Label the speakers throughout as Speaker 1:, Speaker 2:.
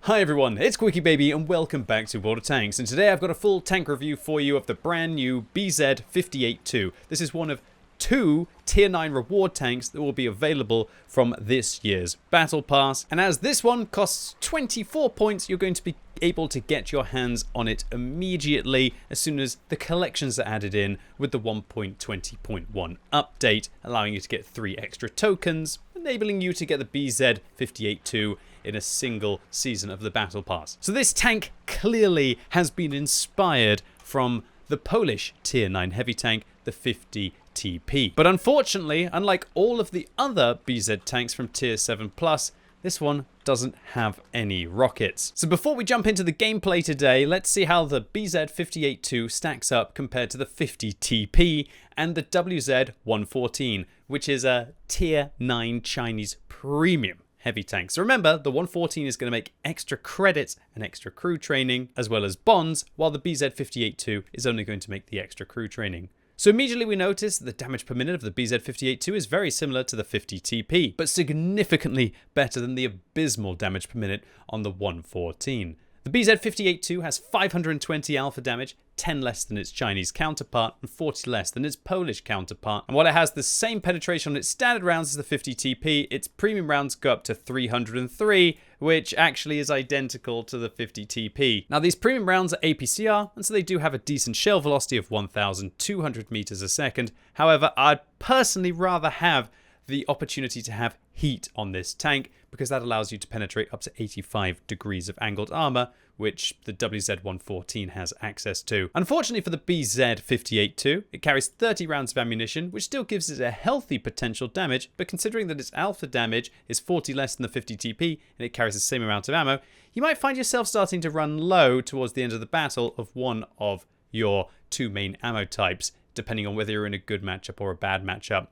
Speaker 1: Hi everyone, it's QuickyBaby and welcome back to World of Tanks, and today I've got a full tank review for you of the brand new BZ-58-2. This is one of two tier 9 reward tanks that will be available from this year's battle pass, and as this one costs 24 points, you're going to be able to get your hands on it immediately as soon as the collections are added in with the 1.20.1 update, allowing you to get 3 extra tokens, enabling you to get the BZ-58-2 in a single season of the battle pass. So this tank clearly has been inspired from the Polish tier 9 heavy tank, the 50TP. But unfortunately, unlike all of the other BZ tanks from tier 7 plus, this one doesn't have any rockets. So before we jump into the gameplay today, let's see how the BZ-58-2 stacks up compared to the 50TP and the WZ-114, which is a tier 9 Chinese premium heavy tank. So remember, the 114 is going to make extra credits and extra crew training, as well as bonds, while the BZ-58-2 is only going to make the extra crew training. So immediately we notice that the damage per minute of the BZ-58-2 is very similar to the 50TP, but significantly better than the abysmal damage per minute on the 114. The BZ-58-2 has 520 alpha damage, 10 less than its Chinese counterpart, and 40 less than its Polish counterpart. And while it has the same penetration on its standard rounds as the 50TP, its premium rounds go up to 303, which actually is identical to the 50TP. Now these premium rounds are APCR, and so they do have a decent shell velocity of 1,200 meters a second. However, I'd personally rather have the opportunity to have heat on this tank, because that allows you to penetrate up to 85 degrees of angled armor, which the WZ-114 has access to. Unfortunately for the BZ-58-2, it carries 30 rounds of ammunition, which still gives it a healthy potential damage, but considering that its alpha damage is 40 less than the 50TP and it carries the same amount of ammo, you might find yourself starting to run low towards the end of the battle of one of your two main ammo types, depending on whether you're in a good matchup or a bad matchup.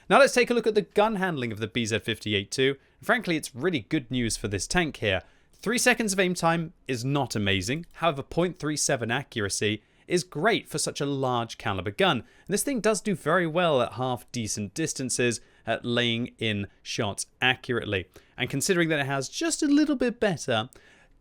Speaker 1: Now let's take a look at the gun handling of the BZ-58-2. Frankly, it's really good news for this tank here. 3 seconds of aim time is not amazing, however 0.37 accuracy is great for such a large caliber gun. And this thing does do very well at half decent distances at laying in shots accurately. And considering that it has just a little bit better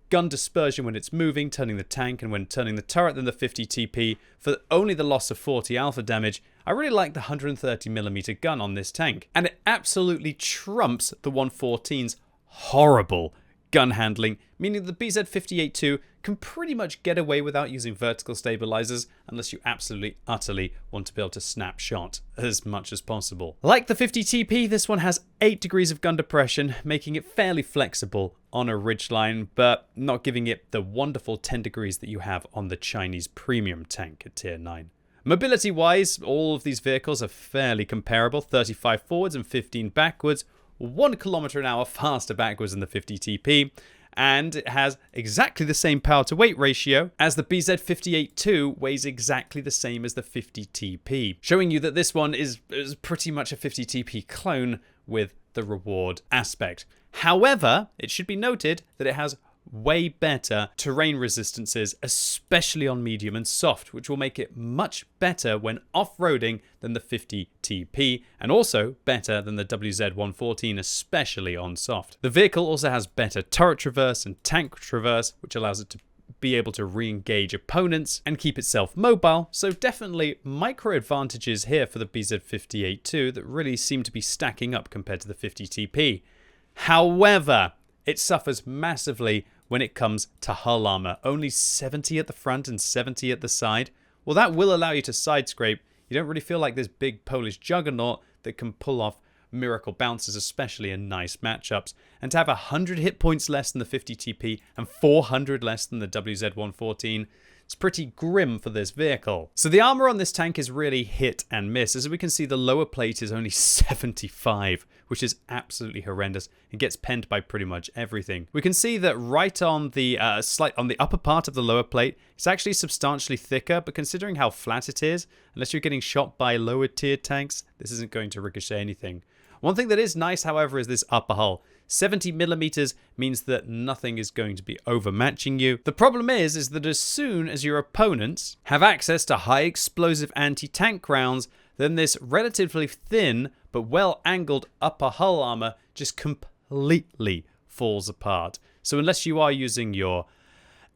Speaker 1: gun dispersion when it's moving, turning the tank, and when turning the turret than the 50TP for only the loss of 40 alpha damage, I really like the 130mm gun on this tank. And it absolutely trumps the 114's horrible gun handling, meaning the BZ-58-2 can pretty much get away without using vertical stabilizers unless you absolutely, utterly want to be able to snapshot as much as possible. Like the 50TP, this one has 8 degrees of gun depression, making it fairly flexible on a ridgeline, but not giving it the wonderful 10 degrees that you have on the Chinese premium tank at tier 9. Mobility-wise, all of these vehicles are fairly comparable, 35 forwards and 15 backwards, 1 kilometer an hour faster backwards than the 50TP, and it has exactly the same power to weight ratio as the BZ-58-2 weighs exactly the same as the 50TP, showing you that this one is pretty much a 50TP clone with the reward aspect. However, it should be noted that it has way better terrain resistances, especially on medium and soft, which will make it much better when off-roading than the 50TP, and also better than the WZ-114, especially on soft. The vehicle also has better turret traverse and tank traverse, which allows it to be able to re-engage opponents and keep itself mobile, so definitely micro advantages here for the BZ-58-2 that really seem to be stacking up compared to the 50TP. However, it suffers massively when it comes to hull armor. Only 70 at the front and 70 at the side. Well, that will allow you to side scrape. You don't really feel like this big Polish juggernaut that can pull off miracle bounces, especially in nice matchups. And to have 100 hit points less than the 50TP and 400 less than the WZ-114, it's pretty grim for this vehicle. So the armor on this tank is really hit and miss. As we can see, the lower plate is only 75, which is absolutely horrendous and gets penned by pretty much everything. We can see that right on the upper part of the lower plate, it's actually substantially thicker, but considering how flat it is, unless you're getting shot by lower tier tanks, this isn't going to ricochet anything. One thing that is nice, however, is this upper hull. 70mm means that nothing is going to be overmatching you. The problem is that as soon as your opponents have access to high explosive anti-tank rounds, then this relatively thin but well-angled upper hull armor just completely falls apart. So unless you are using your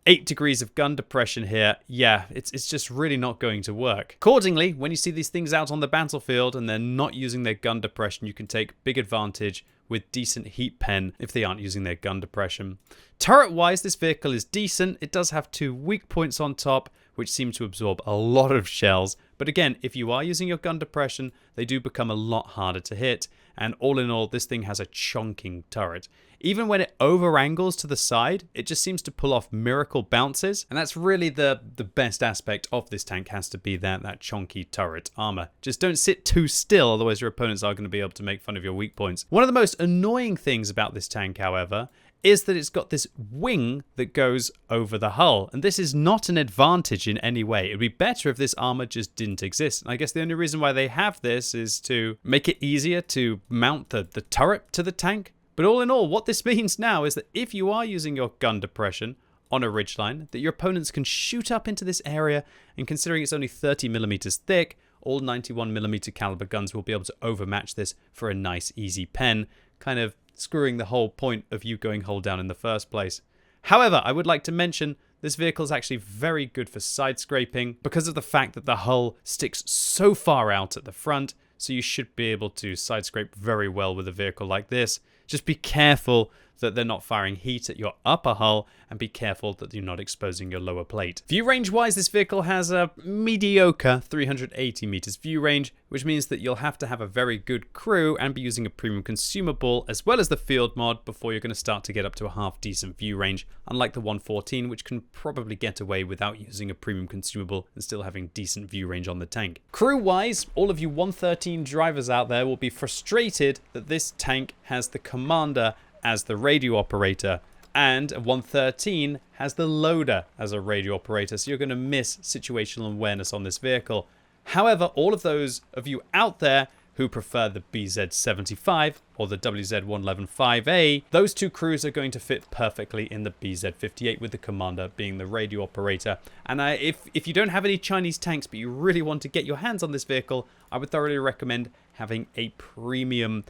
Speaker 1: 8 degrees of gun depression here, yeah, it's just really not going to work. Accordingly, when you see these things out on the battlefield and they're not using their gun depression, you can take big advantage with decent heat pen if they aren't using their gun depression. Turret-wise, this vehicle is decent. It does have 2 weak points on top, which seem to absorb a lot of shells. But again, if you are using your gun depression, they do become a lot harder to hit. And all in all, this thing has a chonking turret. Even when it over angles to the side, it just seems to pull off miracle bounces. And that's really the best aspect of this tank, has to be that chonky turret armor. Just don't sit too still, otherwise your opponents are going to be able to make fun of your weak points. One of the most annoying things about this tank, however, is that it's got this wing that goes over the hull. And this is not an advantage in any way. It would be better if this armor just didn't exist. And I guess the only reason why they have this is to make it easier to mount the turret to the tank. But all in all, what this means now is that if you are using your gun depression on a ridgeline, that your opponents can shoot up into this area, and considering it's only 30 millimeters thick, all 91 millimeter caliber guns will be able to overmatch this for a nice easy pen, kind of screwing the whole point of you going hull down in the first place. However, I would like to mention this vehicle is actually very good for side scraping because of the fact that the hull sticks so far out at the front, so you should be able to side scrape very well with a vehicle like this. Just be careful that they're not firing heat at your upper hull, and be careful that you're not exposing your lower plate. View range wise, this vehicle has a mediocre 380 meters view range, which means that you'll have to have a very good crew and be using a premium consumable as well as the field mod before you're going to start to get up to a half decent view range, unlike the 114, which can probably get away without using a premium consumable and still having decent view range on the tank. Crew wise, all of you 113 drivers out there will be frustrated that this tank has the commander as the radio operator, and 113 has the loader as a radio operator, so you're going to miss situational awareness on this vehicle. However, all of those of you out there who prefer the BZ-75 or the WZ-111-5A, those two crews are going to fit perfectly in the BZ-58, with the commander being the radio operator. And if you don't have any Chinese tanks but you really want to get your hands on this vehicle, I would thoroughly recommend having a premium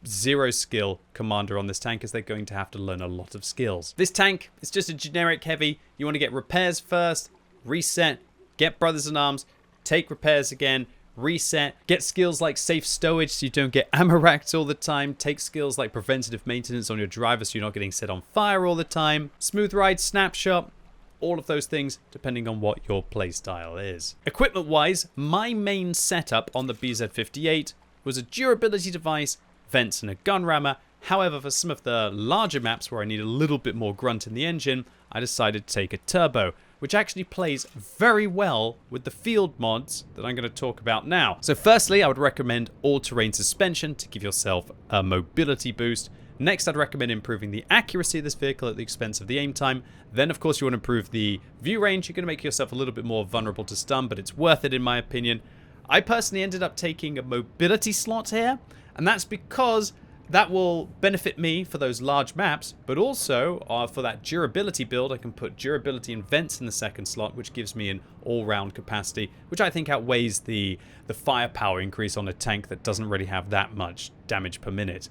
Speaker 1: 0 skill commander on this tank, as they're going to have to learn a lot of skills. This tank is just a generic heavy. You want to get repairs first, reset, get brothers in arms, take repairs again, reset, get skills like safe stowage so you don't get ammo racked all the time, take skills like preventative maintenance on your driver so you're not getting set on fire all the time, smooth ride, snapshot, all of those things depending on what your playstyle is. Equipment wise, my main setup on the BZ-58 was a durability device, vents and a gun rammer. However, for some of the larger maps where I need a little bit more grunt in the engine, I decided to take a turbo, which actually plays very well with the field mods that I'm going to talk about now. So firstly, I would recommend all-terrain suspension to give yourself a mobility boost. Next, I'd recommend improving the accuracy of this vehicle at the expense of the aim time. Then, of course, you want to improve the view range. You're going to make yourself a little bit more vulnerable to stun, but it's worth it in my opinion. I personally ended up taking a mobility slot here, and that's because that will benefit me for those large maps, but also for that durability build, I can put durability and vents in the second slot, which gives me an all-round capacity, which I think outweighs the firepower increase on a tank that doesn't really have that much damage per minute.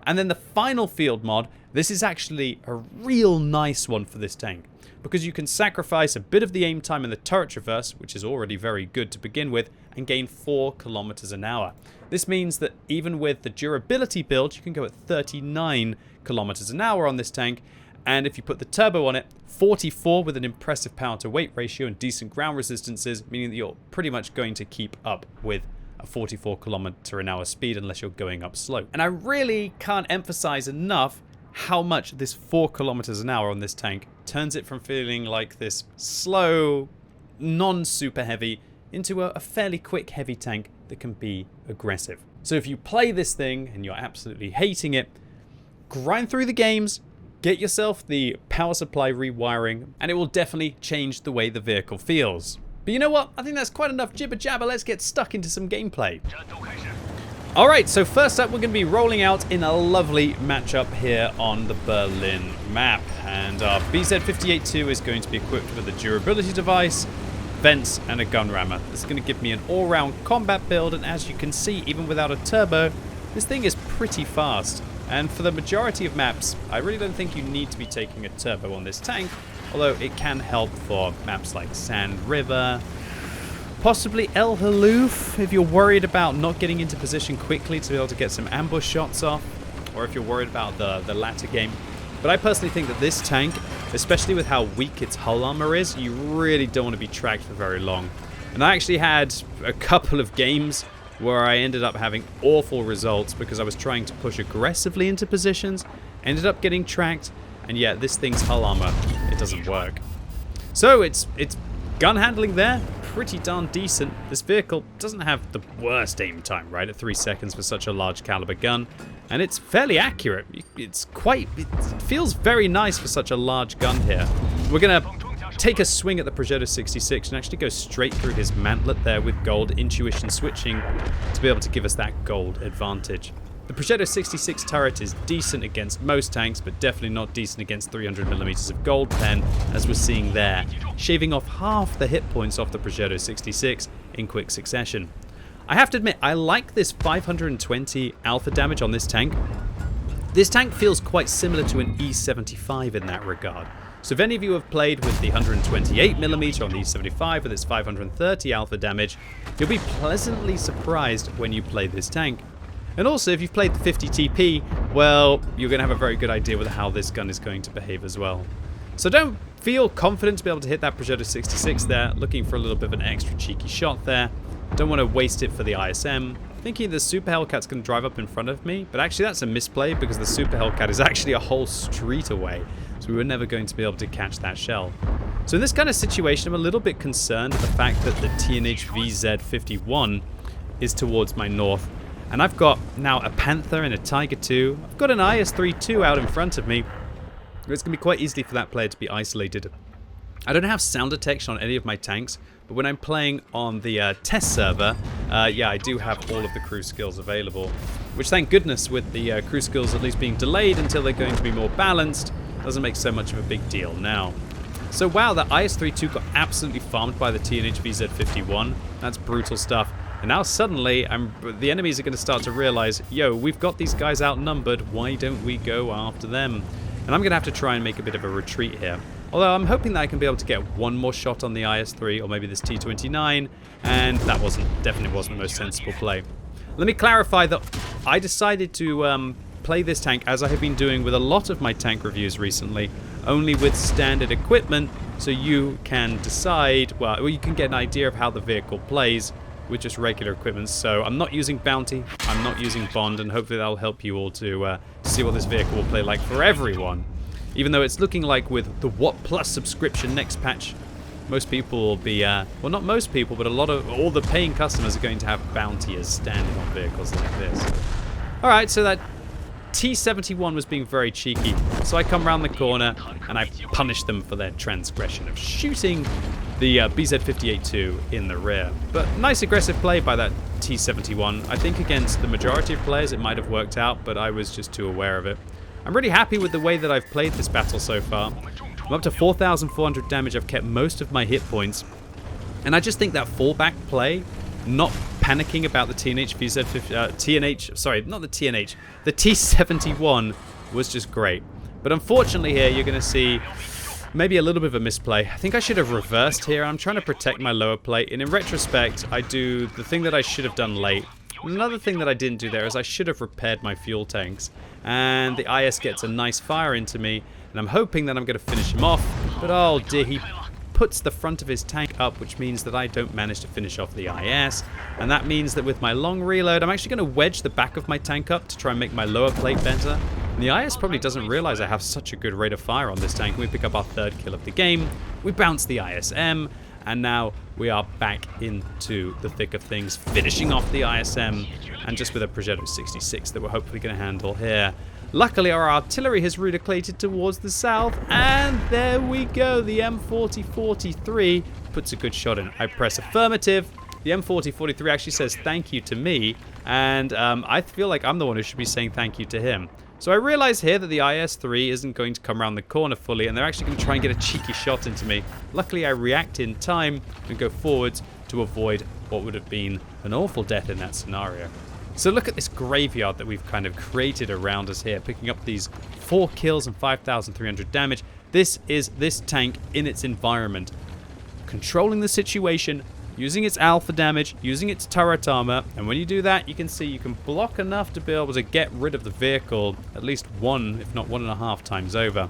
Speaker 1: And then the final field mod, this is actually a real nice one for this tank, because you can sacrifice a bit of the aim time in the turret traverse, which is already very good to begin with, and gain 4 kilometers an hour. This means that even with the durability build, you can go at 39 kilometers an hour on this tank, and if you put the turbo on it, 44 with an impressive power to weight ratio and decent ground resistances, meaning that you're pretty much going to keep up with a 44 kilometer an hour speed unless you're going up slope. And I really can't emphasize enough how much this 4 kilometers an hour on this tank turns it from feeling like this slow, non-super heavy into a fairly quick heavy tank that can be aggressive. So if you play this thing and you're absolutely hating it, grind through the games, get yourself the power supply rewiring, and it will definitely change the way the vehicle feels. But you know what? I think that's quite enough jibber jabber. Let's get stuck into some gameplay. Alright, so first up we're going to be rolling out in a lovely matchup here on the Berlin map. And our BZ-58-2 is going to be equipped with a durability device, vents, and a gun rammer. This is going to give me an all-round combat build, and as you can see, even without a turbo, this thing is pretty fast. And for the majority of maps, I really don't think you need to be taking a turbo on this tank, although it can help for maps like Sand River, possibly El Haloof if you're worried about not getting into position quickly to be able to get some ambush shots off, or if you're worried about the latter game. But I personally think that this tank, especially with how weak its hull armor is, you really don't want to be tracked for very long. And I actually had a couple of games where I ended up having awful results because I was trying to push aggressively into positions, ended up getting tracked, and yeah, this thing's hull armor, it doesn't work. So it's gun handling there, pretty darn decent. This vehicle doesn't have the worst aim time, right, at 3 seconds for such a large caliber gun, and it's fairly accurate. It feels very nice for such a large gun here. We're gonna take a swing at the Progetto 66 and actually go straight through his mantlet there with gold intuition switching to be able to give us that gold advantage. The Progetto 66 turret is decent against most tanks, but definitely not decent against 300mm of gold pen, as we're seeing there, shaving off half the hit points off the Progetto 66 in quick succession. I have to admit, I like this 520 alpha damage on this tank. This tank feels quite similar to an E75 in that regard. So if any of you have played with the 128mm on the E75 with its 530 alpha damage, you'll be pleasantly surprised when you play this tank. And also, if you've played the 50 TP, well, you're going to have a very good idea with how this gun is going to behave as well. So don't feel confident to be able to hit that Progetto 66 there, looking for a little bit of an extra cheeky shot there. Don't want to waste it for the ISM. Thinking the Super Hellcat's going to drive up in front of me, but actually that's a misplay because the Super Hellcat is actually a whole street away. So we were never going to be able to catch that shell. So in this kind of situation, I'm a little bit concerned at the fact that the TNH BZ-58-2 is towards my north. And I've got now a Panther and a Tiger II. I've got an IS-3 out in front of me. It's going to be quite easy for that player to be isolated. I don't have sound detection on any of my tanks, but when I'm playing on the test server, yeah, I do have all of the crew skills available. Which, thank goodness, with the crew skills at least being delayed until they're going to be more balanced, doesn't make so much of a big deal now. So wow, that IS-3 got absolutely farmed by the TNH BZ-58. That's brutal stuff. And now suddenly, the enemies are going to start to realize, yo, we've got these guys outnumbered, why don't we go after them? And I'm going to have to try and make a bit of a retreat here. Although I'm hoping that I can be able to get one more shot on the IS-3 or maybe this T-29, and that definitely wasn't the most sensible play. Let me clarify that I decided to play this tank, as I have been doing with a lot of my tank reviews recently, only with standard equipment, so you can decide, well, you can get an idea of how the vehicle plays with just regular equipment. So I'm not using Bounty, I'm not using Bond, and hopefully that'll help you all to see what this vehicle will play like for everyone. Even though it's looking like with the What Plus subscription next patch, most people will be, well, not most people, but all the paying customers are going to have Bounty as standard on vehicles like this. Alright, so that T-71 was being very cheeky, so I come around the corner and I punish them for their transgression of shooting the BZ-58-2 in the rear. But nice aggressive play by that T-71. I think against the majority of players it might have worked out, but I was just too aware of it. I'm really happy with the way that I've played this battle so far. I'm up to 4,400 damage, I've kept most of my hit points, and I just think that fallback play, not panicking about the the T-71 was just great. But unfortunately here you're going to see maybe a little bit of a misplay. I think I should have reversed here. I'm trying to protect my lower plate, and in retrospect I do the thing that I should have done late. Another thing that I didn't do there is I should have repaired my fuel tanks, and the IS gets a nice fire into me, and I'm hoping that I'm going to finish him off, but oh dear, he puts the front of his tank up, which means that I don't manage to finish off the IS, and that means that with my long reload, I'm actually going to wedge the back of my tank up to try and make my lower plate better. And the IS probably doesn't realize I have such a good rate of fire on this tank. We pick up our third kill of the game, we bounce the ISM, and now we are back into the thick of things, finishing off the ISM, and just with a Progetto 66 that we're hopefully going to handle here. Luckily, our artillery has relocated towards the south, and there we go. The M4043 puts a good shot in. I press affirmative. The M4043 actually says thank you to me, and I feel like I'm the one who should be saying thank you to him. So I realize here that the IS-3 isn't going to come around the corner fully, and they're actually going to try and get a cheeky shot into me. Luckily, I react in time and go forwards to avoid what would have been an awful death in that scenario. So look at this graveyard that we've kind of created around us here, picking up these 4 kills and 5,300 damage. This is this tank in its environment, controlling the situation, using its alpha damage, using its turret armor, and when you do that, you can see you can block enough to be able to get rid of the vehicle at least 1, if not 1.5 times over.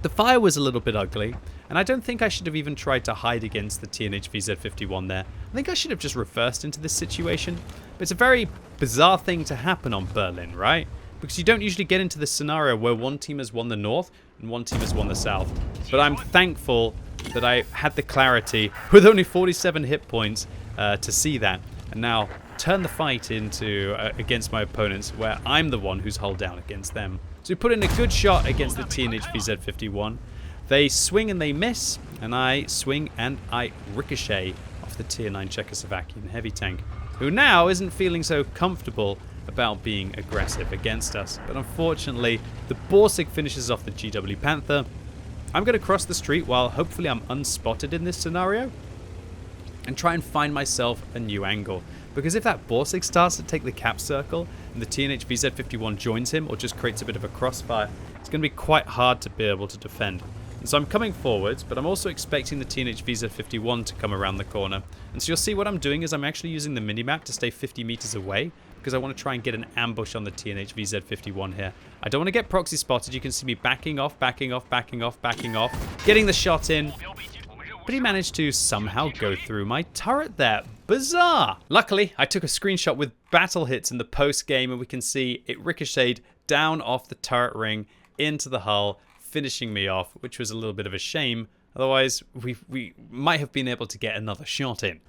Speaker 1: The fire was a little bit ugly, and I don't think I should have even tried to hide against the TNH BZ-51 there. I think I should have just reversed into this situation. But it's a very bizarre thing to happen on Berlin, right? Because you don't usually get into this scenario where one team has won the north and one team has won the south. But I'm thankful that I had the clarity with only 47 hit points to see that, and now turn the fight into against my opponents, where I'm the one who's hull down against them. So we put in a good shot against the TNH BZ-51. They swing and they miss, and I swing and I ricochet off the tier 9 Czechoslovakian heavy tank, who now isn't feeling so comfortable about being aggressive against us. But unfortunately, the Borsig finishes off the GW Panther. I'm going to cross the street while hopefully I'm unspotted in this scenario and try and find myself a new angle. Because if that Borsig starts to take the cap circle and the TNH BZ-51 joins him or just creates a bit of a crossfire, it's going to be quite hard to be able to defend. And so I'm coming forwards, but I'm also expecting the TNH BZ-51 to come around the corner. And so you'll see what I'm doing is I'm actually using the minimap to stay 50 meters away, because I want to try and get an ambush on the TNH BZ-51 here. I don't want to get proxy spotted. You can see me backing off, backing off, backing off, backing off, getting the shot in. But he managed to somehow go through my turret there. Bizarre! Luckily, I took a screenshot with battle hits in the post game, and we can see it ricocheted down off the turret ring into the hull, finishing me off, which was a little bit of a shame. Otherwise, we might have been able to get another shot in.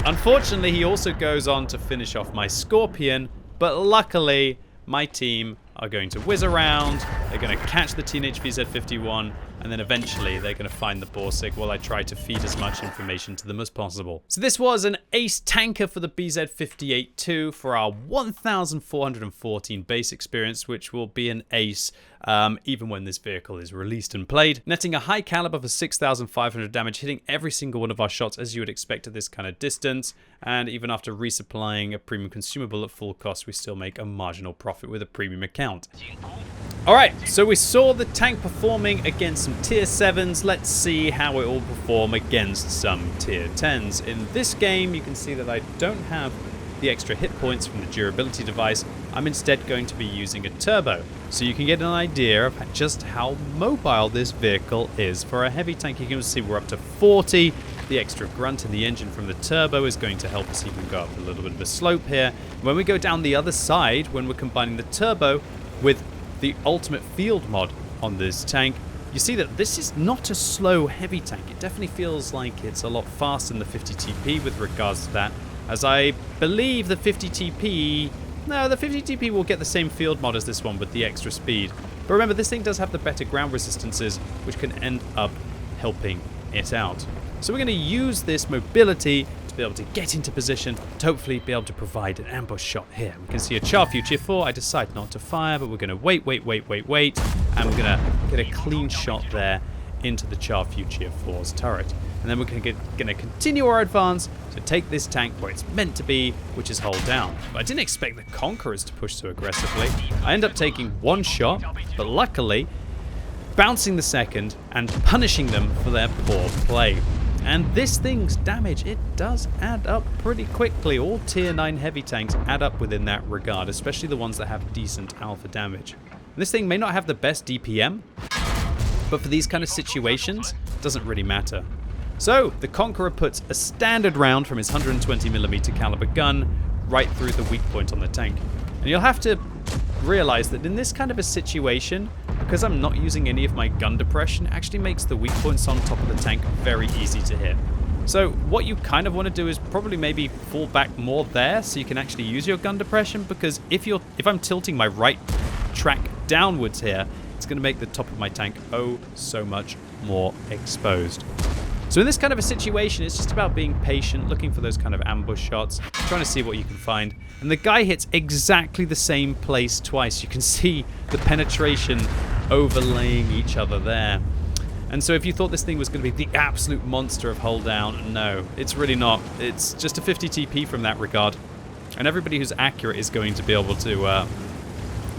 Speaker 1: Unfortunately, he also goes on to finish off my Scorpion, but luckily, my team are going to whiz around, they're going to catch the TNH BZ-51, and then eventually they're going to find the Borsig while I try to feed as much information to them as possible. So this was an ace tanker for the BZ-58-2 for our 1,414 base experience, which will be an ace even when this vehicle is released and played. Netting a high caliber for 6,500 damage, hitting every single one of our shots as you would expect at this kind of distance, and even after resupplying a premium consumable at full cost, we still make a marginal profit with a premium account. Alright, so we saw the tank performing against some tier 7s. Let's see how it will perform against some tier 10s. In this game, you can see that I don't have the extra hit points from the durability device. I'm instead going to be using a turbo, so you can get an idea of just how mobile this vehicle is. For a heavy tank, you can see we're up to 40. The extra grunt in the engine from the turbo is going to help us even go up a little bit of a slope here. When we go down the other side, when we're combining the turbo with the ultimate field mod on this tank, you see that this is not a slow heavy tank. It definitely feels like it's a lot faster than the 50 TP with regards to that, as I believe the 50 TP... No, the 50 TP will get the same field mod as this one with the extra speed. But remember, this thing does have the better ground resistances, which can end up helping it out. So we're going to use this mobility to be able to get into position to hopefully be able to provide an ambush shot here. We can see a Char Few Tier 4. I decide not to fire, but we're going to wait, and we're going to get a clean shot there into the Char Few Tier 4's turret. And then we're going to continue our advance to take this tank where it's meant to be, which is hull down. But I didn't expect the Conquerors to push so aggressively. I end up taking one shot, but luckily bouncing the second and punishing them for their poor play. And this thing's damage, it does add up pretty quickly. All tier 9 heavy tanks add up within that regard, especially the ones that have decent alpha damage. And this thing may not have the best DPM, but for these kind of situations, it doesn't really matter. So, the Conqueror puts a standard round from his 120mm caliber gun right through the weak point on the tank. And you'll have to realize that in this kind of a situation, because I'm not using any of my gun depression, it actually makes the weak points on top of the tank very easy to hit. So what you kind of want to do is probably maybe fall back more there so you can actually use your gun depression, because if I'm tilting my right track downwards here, it's going to make the top of my tank oh so much more exposed. So in this kind of a situation, it's just about being patient, looking for those kind of ambush shots, trying to see what you can find. And the guy hits exactly the same place twice. You can see the penetration overlaying each other there. And so if you thought this thing was going to be the absolute monster of hull down, no, it's really not. It's just a 50 TP from that regard. And everybody who's accurate is going to be able to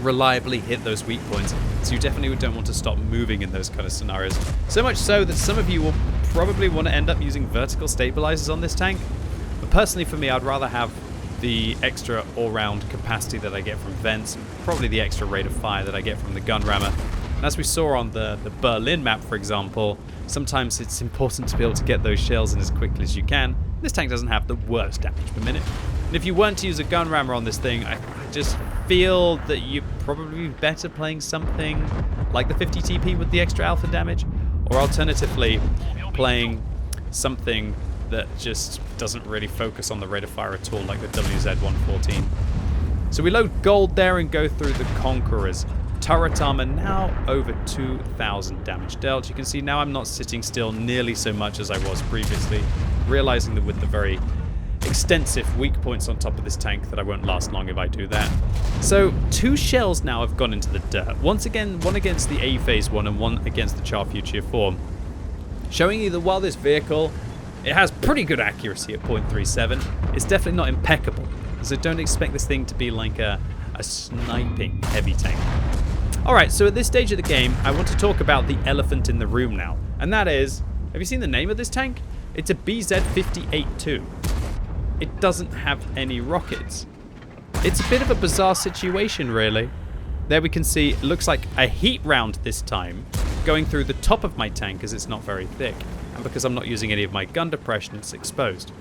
Speaker 1: reliably hit those weak points. So you definitely don't want to stop moving in those kind of scenarios. So much so that some of you will probably want to end up using vertical stabilizers on this tank. But personally for me, I'd rather have the extra all-round capacity that I get from vents, and probably the extra rate of fire that I get from the gun rammer. And as we saw on the Berlin map, for example, sometimes it's important to be able to get those shells in as quickly as you can. This tank doesn't have the worst damage per minute. And if you weren't to use a gun rammer on this thing, I just feel that you're probably better playing something like the 50 TP with the extra alpha damage, or alternatively playing something that just doesn't really focus on the rate of fire at all, like the WZ-114. So we load gold there and go through the Conquerors. Turret armor now over 2,000 damage dealt. You can see now I'm not sitting still nearly so much as I was previously, realizing that with the very extensive weak points on top of this tank that I won't last long if I do that. So 2 shells now have gone into the dirt. Once again, one against the A phase 1 and one against the Char Future 4. Showing you that while this vehicle, it has pretty good accuracy at 0.37, it's definitely not impeccable. So don't expect this thing to be like a sniping heavy tank. Alright, so at this stage of the game, I want to talk about the elephant in the room now. And that is, have you seen the name of this tank? It's a BZ-58-2. It doesn't have any rockets. It's a bit of a bizarre situation, really. There we can see, it looks like a heat round this time, going through the top of my tank as it's not very thick. And because I'm not using any of my gun depression, it's exposed.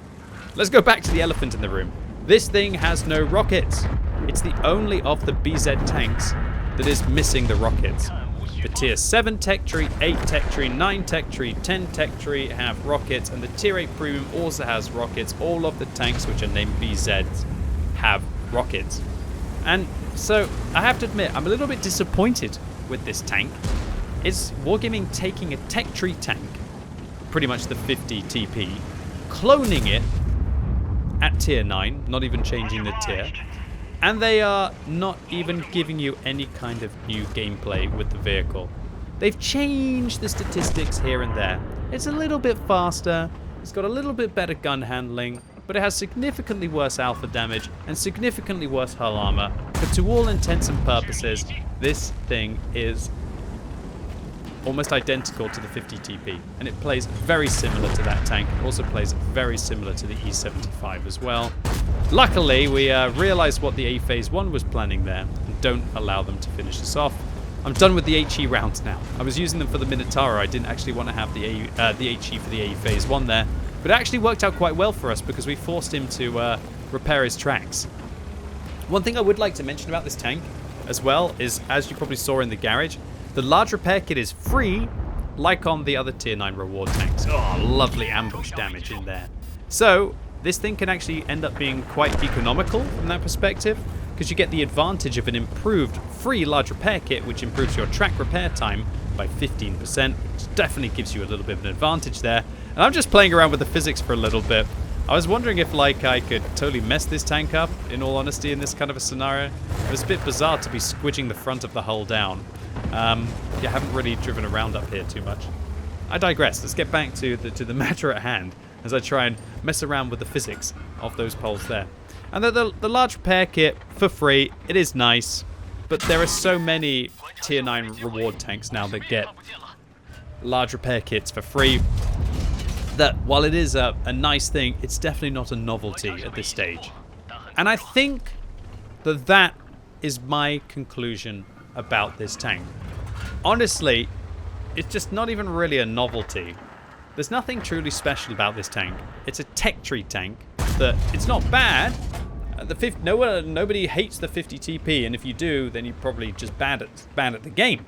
Speaker 1: Let's go back to the elephant in the room. This thing has no rockets. It's the only of the BZ tanks that is missing the rockets. The tier 7 tech tree, 8 tech tree, 9 tech tree, 10 tech tree have rockets, and the tier 8 premium also has rockets. All of the tanks which are named BZs have rockets. And so I have to admit, I'm a little bit disappointed with this tank. It's Wargaming taking a tech tree tank, pretty much the 50 TP, cloning it at tier 9, not even changing the tier, and they are not even giving you any kind of new gameplay with the vehicle. They've changed the statistics here and there. It's a little bit faster, it's got a little bit better gun handling, but it has significantly worse alpha damage and significantly worse hull armor. But to all intents and purposes, this thing is almost identical to the 50 TP, and it plays very similar to that tank. It also plays very similar to the E75 as well. Luckily, we realized what the A phase 1 was planning there and don't allow them to finish us off. I'm done with the HE rounds now. I was using them for the Minotaur. I didn't actually want to have the HE for the A phase 1 there, but it actually worked out quite well for us because we forced him to repair his tracks. One thing I would like to mention about this tank as well is, as you probably saw in the garage, the large repair kit is free, like on the other tier 9 reward tanks. Oh, lovely ambush damage in there. So this thing can actually end up being quite economical from that perspective, because you get the advantage of an improved free large repair kit, which improves your track repair time by 15%, which definitely gives you a little bit of an advantage there. And I'm just playing around with the physics for a little bit. I was wondering if like I could totally mess this tank up, in all honesty, in this kind of a scenario. It was a bit bizarre to be squidging the front of the hull down. You haven't really driven around up here too much. I digress. Let's get back to the matter at hand as I try and mess around with the physics of those poles there. And the large repair kit for free, it is nice, but there are so many tier 9 reward tanks now that get large repair kits for free that while it is a nice thing, it's definitely not a novelty at this stage. And I think that is my conclusion about this tank. Honestly, it's just not even really a novelty. There's nothing truly special about this tank. It's a tech tree tank that it's not bad. Nobody hates the 50 TP, and if you do, then you're probably just bad at the game.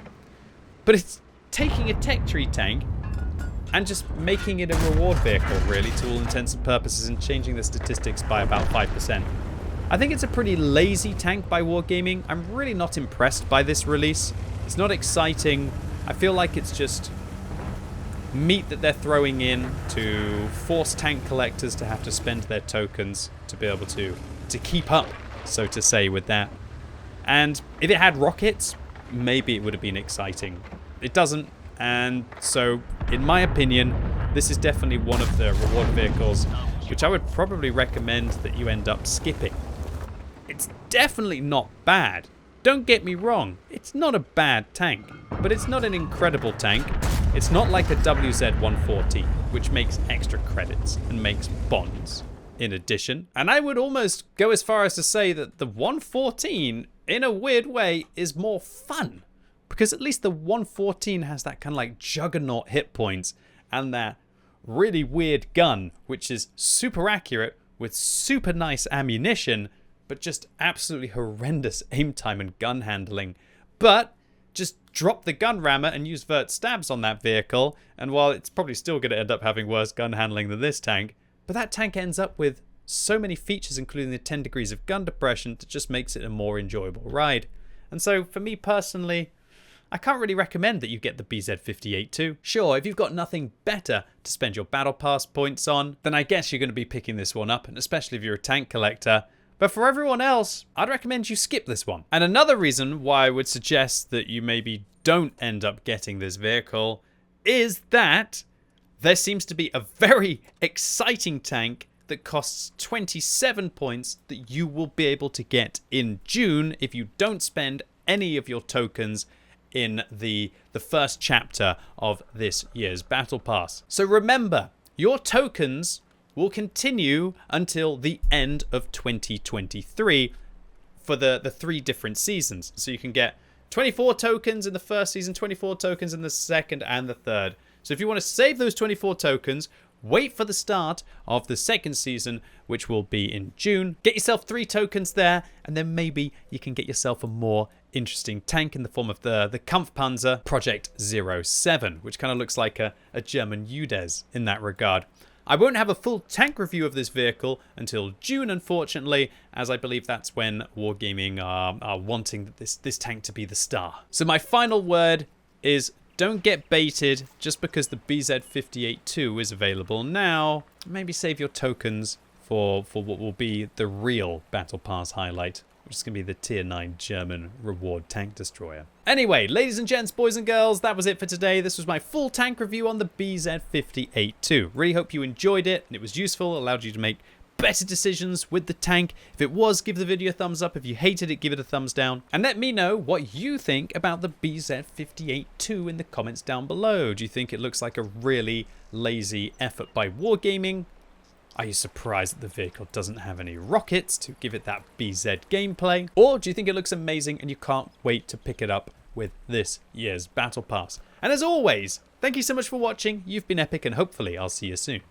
Speaker 1: But it's taking a tech tree tank and just making it a reward vehicle, really, to all intents and purposes, and changing the statistics by about 5%. I think it's a pretty lazy tank by Wargaming. I'm really not impressed by this release. It's not exciting. I feel like it's just meat that they're throwing in to force tank collectors to have to spend their tokens to be able to keep up, so to say, with that. And if it had rockets, maybe it would have been exciting. It doesn't, and so, in my opinion, this is definitely one of the reward vehicles which I would probably recommend that you end up skipping. definitely not bad. Don't get me wrong, it's not a bad tank, but it's not an incredible tank. It's not like a WZ-140, which makes extra credits and makes bonds in addition. And I would almost go as far as to say that the 114, in a weird way, is more fun. Because at least the 114 has that kind of like juggernaut hit points and that really weird gun, which is super accurate with super nice ammunition, but just absolutely horrendous aim time and gun handling. But just drop the gun rammer and use vert stabs on that vehicle, and while it's probably still going to end up having worse gun handling than this tank, but that tank ends up with so many features, including the 10 degrees of gun depression, that just makes it a more enjoyable ride. And so for me personally, I can't really recommend that you get the BZ-58-2. Sure, if you've got nothing better to spend your battle pass points on, then I guess you're going to be picking this one up, and especially if you're a tank collector. But for everyone else, I'd recommend you skip this one. And another reason why I would suggest that you maybe don't end up getting this vehicle is that there seems to be a very exciting tank that costs 27 points that you will be able to get in June if you don't spend any of your tokens in the first chapter of this year's Battle Pass. So remember, your tokens will continue until the end of 2023 for the 3 different seasons. So you can get 24 tokens in the first season, 24 tokens in the second and the third. So if you want to save those 24 tokens, wait for the start of the second season, which will be in June. Get yourself 3 tokens there, and then maybe you can get yourself a more interesting tank in the form of the Kampfpanzer Project 07, which kind of looks like a German UDES in that regard. I won't have a full tank review of this vehicle until June, unfortunately, as I believe that's when Wargaming are wanting this tank to be the star. So my final word is don't get baited just because the BZ-58-2 is available now. Maybe save your tokens for what will be the real Battle Pass highlight, which is going to be the Tier 9 German reward tank destroyer. Anyway, ladies and gents, boys and girls, that was it for today. This was my full tank review on the BZ-58-2. Really hope you enjoyed it and it was useful, allowed you to make better decisions with the tank. If it was, give the video a thumbs up. If you hated it, give it a thumbs down. And let me know what you think about the BZ-58-2 in the comments down below. Do you think it looks like a really lazy effort by Wargaming? Are you surprised that the vehicle doesn't have any rockets to give it that BZ gameplay? Or do you think it looks amazing and you can't wait to pick it up with this year's Battle Pass? And as always, thank you so much for watching. You've been epic and hopefully I'll see you soon.